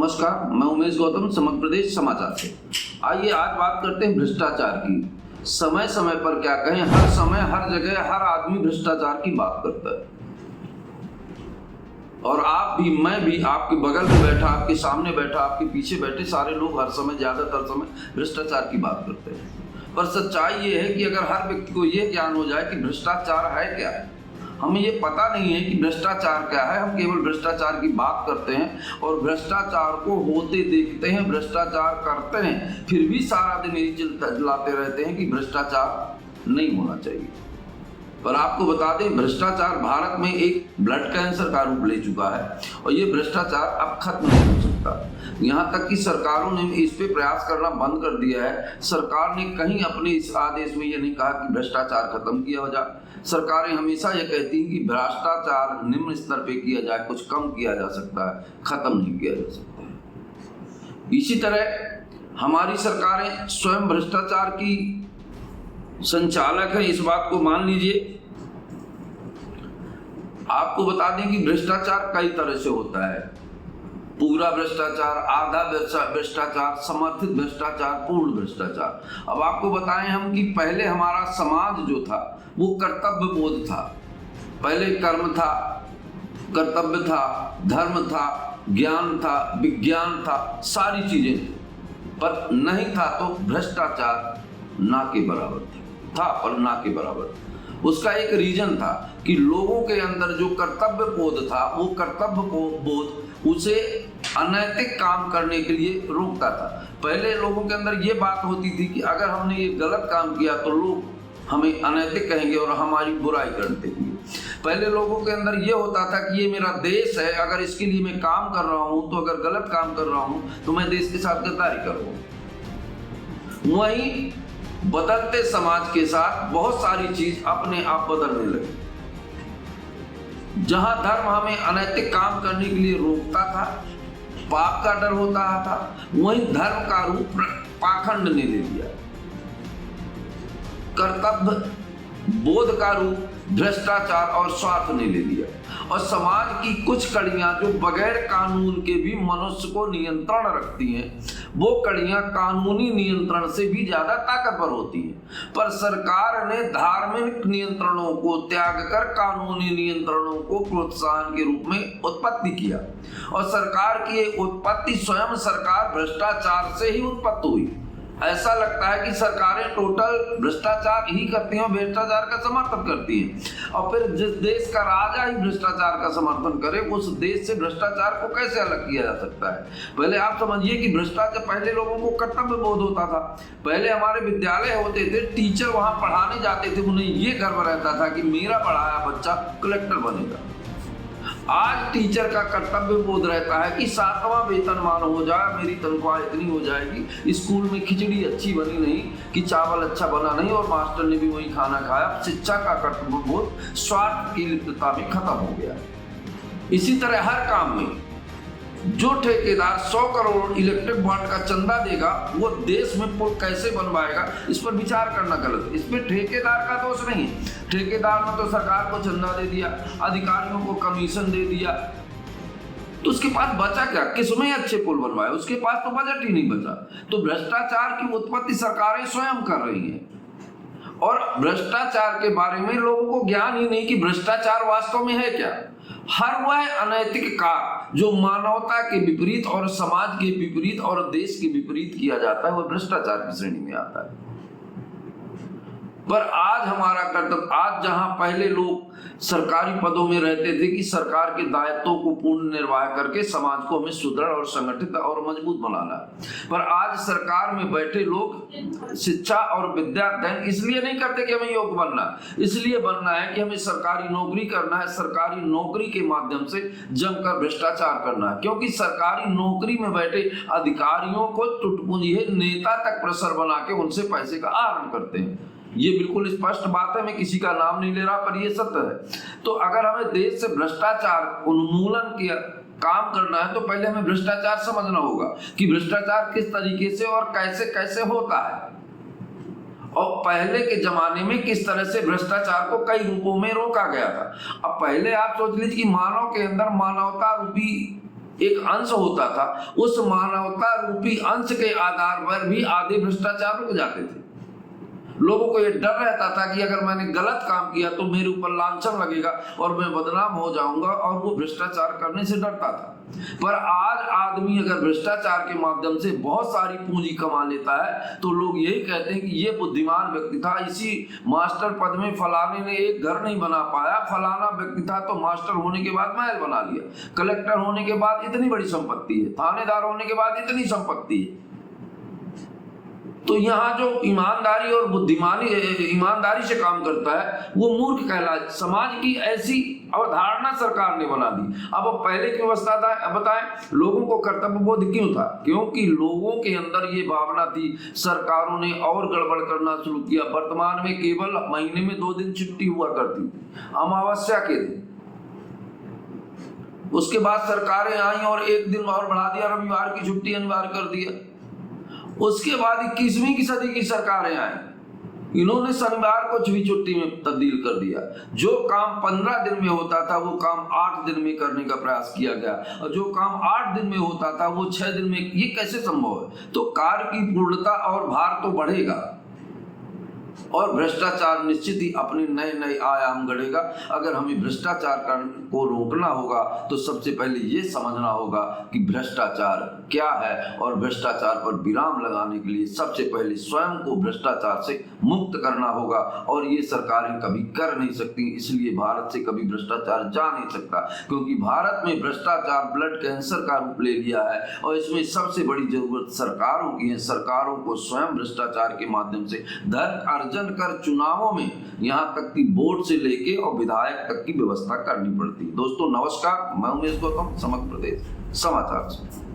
नमस्कार, मैं उमेश गौतम, समग्र प्रदेश समाचार से। आइए आज बात करते हैं भ्रष्टाचार की। समय समय पर क्या कहें, हर समय हर जगह हर आदमी भ्रष्टाचार की बात करता है। और आप भी, मैं भी, आपके बगल में बैठा, आपके सामने बैठा, आपके पीछे बैठे सारे लोग हर समय, ज्यादातर समय भ्रष्टाचार की बात करते हैं। पर सच्चाई ये है कि अगर हर व्यक्ति को ये ज्ञान हो जाए कि भ्रष्टाचार है क्या है, हमें ये पता नहीं है कि भ्रष्टाचार क्या है, हम केवल भ्रष्टाचार की बात करते हैं और भ्रष्टाचार को होते देखते हैं, भ्रष्टाचार करते हैं, फिर भी सारा दिन यही चिल्लाते रहते हैं कि भ्रष्टाचार नहीं होना चाहिए। पर आपको बता दें, भ्रष्टाचार भारत में एक ब्लड कैंसर का रूप ले चुका है और ये भ्रष्टाचार अब खत्म नहीं हो सकता। यहाँ तक कि सरकारों ने इस पे प्रयास करना बंद कर दिया है। सरकार ने कहीं अपने इस आदेश में ये नहीं कहा कि भ्रष्टाचार खत्म किया जाए। सरकारें हमेशा ये कहती हैं कि भ्रष्टाचार निम्न स्तर पे किया जाए, कुछ कम किया जा सकता है, खत्म नहीं किया जा सकता है। इसी तरह हमारी सरकारें स्वयं भ्रष्टाचार की संचालक है, इस बात को मान लीजिए। आपको बता दें कि भ्रष्टाचार कई तरह से होता है। पूरा भ्रष्टाचार, आधा भ्रष्टाचार, समर्थित भ्रष्टाचार, पूर्ण भ्रष्टाचार। अब आपको बताएं हम कि पहले हमारा समाज जो था वो कर्तव्य बोध था। पहले कर्म था, कर्तव्य था, धर्म था, ज्ञान था, विज्ञान था, सारी चीजें थी। पर नहीं था तो भ्रष्टाचार ना के बराबर था और ना के बराबर। उसका एक रीजन था कि लोगों के अंदर जो कर्तव्य बोध था, वो कर्तव्य बोध उसे अनैतिक काम करने के लिए रोकता था। पहले लोगों के अंदर ये बात होती थी कि अगर हमने ये गलत काम किया तो लोग हमें अनैतिक कहेंगे और हमारी बुराई करते थे। पहले लोगों के अंदर ये होता था कि ये मेरा देश है, अगर इसके लिए मैं काम कर रहा हूं तो अगर गलत काम कर रहा हूं तो मैं देश के साथ गद्दारी करूंगा। वहीं बदलते समाज के साथ बहुत सारी चीज अपने आप बदलने लगी। जहां धर्म हमें अनैतिक काम करने के लिए रोकता था, पाप का डर होता था, वहीं धर्म का रूप पाखंड ने ले लिया। कर्तव्य बोध का रूप भ्रष्टाचार और स्वार्थ ने ले लिया। और समाज की कुछ कड़ियां जो बगैर कानून के भी मनुष्य को नियंत्रण रखती हैं, वो कड़ियां कानूनी नियंत्रण से भी ज्यादा ताकतवर होती हैं। पर सरकार ने धार्मिक नियंत्रणों को त्याग कर कानूनी नियंत्रणों को प्रोत्साहन के रूप में उत्पत्ति किया। और सरकार की ये उत्पत्ति स्वयं सरकार भ्रष्टाचार से ही उत्पत्ति हुई। ऐसा लगता है कि सरकारें टोटल भ्रष्टाचार ही करती हैं, भ्रष्टाचार का समर्थन करती हैं। और फिर जिस देश का राजा ही भ्रष्टाचार का समर्थन करे, उस देश से भ्रष्टाचार को कैसे अलग किया जा सकता है? पहले आप समझिए कि भ्रष्टाचार, पहले लोगों को कर्तव्य बोध होता था। पहले हमारे विद्यालय होते थे, टीचर वहां पढ़ाने जाते थे, उन्हें ये गर्व रहता था कि मेरा पढ़ाया बच्चा कलेक्टर बनेगा। आज टीचर का कर्तव्य बोध रहता है कि 7वां वेतनमान हो जाए, मेरी तनख्वाह इतनी हो जाएगी, स्कूल में खिचड़ी अच्छी बनी नहीं कि चावल अच्छा बना नहीं और मास्टर ने भी वही खाना खाया। शिक्षा का कर्तव्य बोध स्वार्थ की लिप्तता में खत्म हो गया। इसी तरह हर काम में जो ठेकेदार 100 करोड़ इलेक्ट्रिक बोर्ड का चंदा देगा, वो देश में पुल कैसे बनवाएगा, इस पर विचार करना गलत है। इसमें ठेकेदार का दोष नहीं है। ठेकेदार ने तो सरकार को चंदा दे दिया, अधिकारियों को कमीशन दे दिया, तो उसके पास बचा क्या? किसमें अच्छे पुल बनवाए? उसके पास तो बजट ही नहीं बचा। तो भ्रष्टाचार की उत्पत्ति सरकारें स्वयं कर रही हैं। और भ्रष्टाचार के बारे में लोगों को ज्ञान ही नहीं कि भ्रष्टाचार वास्तव में है क्या। हर वह अनैतिक कार्य जो मानवता के विपरीत और समाज के विपरीत और देश के विपरीत किया जाता है, वह भ्रष्टाचार की श्रेणी में आता है। पर आज हमारा कर्तव्य, आज जहां पहले लोग सरकारी पदों में रहते थे कि सरकार के दायित्वों को पूर्ण निर्वाह करके समाज को हमें सुदृढ़ और संगठित और मजबूत बनाना, पर आज सरकार में बैठे लोग शिक्षा और विद्या अध्ययन इसलिए नहीं करते कि हमें योग्य बनना, इसलिए बनना है कि हमें सरकारी नौकरी करना है, सरकारी नौकरी के माध्यम से जमकर भ्रष्टाचार करना है। क्योंकि सरकारी नौकरी में बैठे अधिकारियों को टुटपुंजी नेता तक प्रेशर बना के उनसे पैसे का आहरण करते हैं। ये बिल्कुल स्पष्ट बात है, मैं किसी का नाम नहीं ले रहा, पर ये सत्य है। तो अगर हमें देश से भ्रष्टाचार उन्मूलन किया काम करना है तो पहले हमें भ्रष्टाचार समझना होगा कि भ्रष्टाचार किस तरीके से और कैसे कैसे होता है, और पहले के जमाने में किस तरह से भ्रष्टाचार को कई रूपों में रोका गया था। अब पहले आप सोच लीजिए कि मानव के अंदर मानवता रूपी एक अंश होता था, उस मानवता रूपी अंश के आधार पर भी आधे भ्रष्टाचार रुक जाते थे। लोगों को ये डर रहता था कि अगर मैंने गलत काम किया तो मेरे ऊपर लांछन लगेगा और मैं बदनाम हो जाऊंगा, और वो भ्रष्टाचार करने से डरता था। पर आज आदमी अगर भ्रष्टाचार के माध्यम से बहुत सारी पूंजी कमा लेता है तो लोग यही कहते हैं कि ये बुद्धिमान व्यक्ति था, इसी मास्टर पद में फलाने ने एक घर नहीं बना पाया, फलाना व्यक्ति था तो मास्टर होने के बाद महल बना लिया, कलेक्टर होने के बाद इतनी बड़ी संपत्ति है, थानेदार होने के बाद इतनी संपत्ति है। तो यहाँ जो ईमानदारी और बुद्धिमानी ईमानदारी से काम करता है वो मूर्ख कहलाए। समाज की ऐसी अवधारणा सरकार ने बना दी। अब पहले की अवस्था था, अब बताएं लोगों को कर्तव्य बोध क्यों था? क्योंकि लोगों के अंदर ये भावना थी, सरकारों ने और गड़बड़ करना शुरू किया। वर्तमान में केवल महीने में 2 दिन छुट्टी हुआ करती, अमावस्या के दिन। उसके बाद सरकारें आई और 1 दिन और बढ़ा दिया, रविवार की छुट्टी अनिवार्य कर दिया। उसके बाद 21वीं की सदी की सरकारें आई, इन्होंने शनिवार को भी छुट्टी में तब्दील कर दिया। जो काम 15 दिन में होता था वो काम 8 दिन में करने का प्रयास किया गया, और जो काम 8 दिन में होता था वो 6 दिन में। ये कैसे संभव है? तो कार्य की पूर्णता और भार तो बढ़ेगा, और भ्रष्टाचार निश्चित ही अपने नए नए आयाम गढ़ेगा। अगर हमें भ्रष्टाचार को रोकना होगा तो सबसे पहले ये समझना होगा कि भ्रष्टाचार क्या है, और भ्रष्टाचार पर विराम लगाने के लिए सबसे पहले स्वयं को भ्रष्टाचार से मुक्त करना होगा, और ये सरकारें कभी कर नहीं सकती। इसलिए भारत से कभी भ्रष्टाचार जा नहीं सकता, क्योंकि भारत में भ्रष्टाचार ब्लड कैंसर का रूप ले लिया है, और इसमें सबसे बड़ी जरूरत सरकारों की है। सरकारों को स्वयं भ्रष्टाचार के माध्यम से धन अर्जन कर चुनावों में यहां तक कि वोट से लेके और विधायक तक की व्यवस्था करनी पड़ती है। दोस्तों नमस्कार, मैं उमेश गौतम, समग्र प्रदेश समाचार से।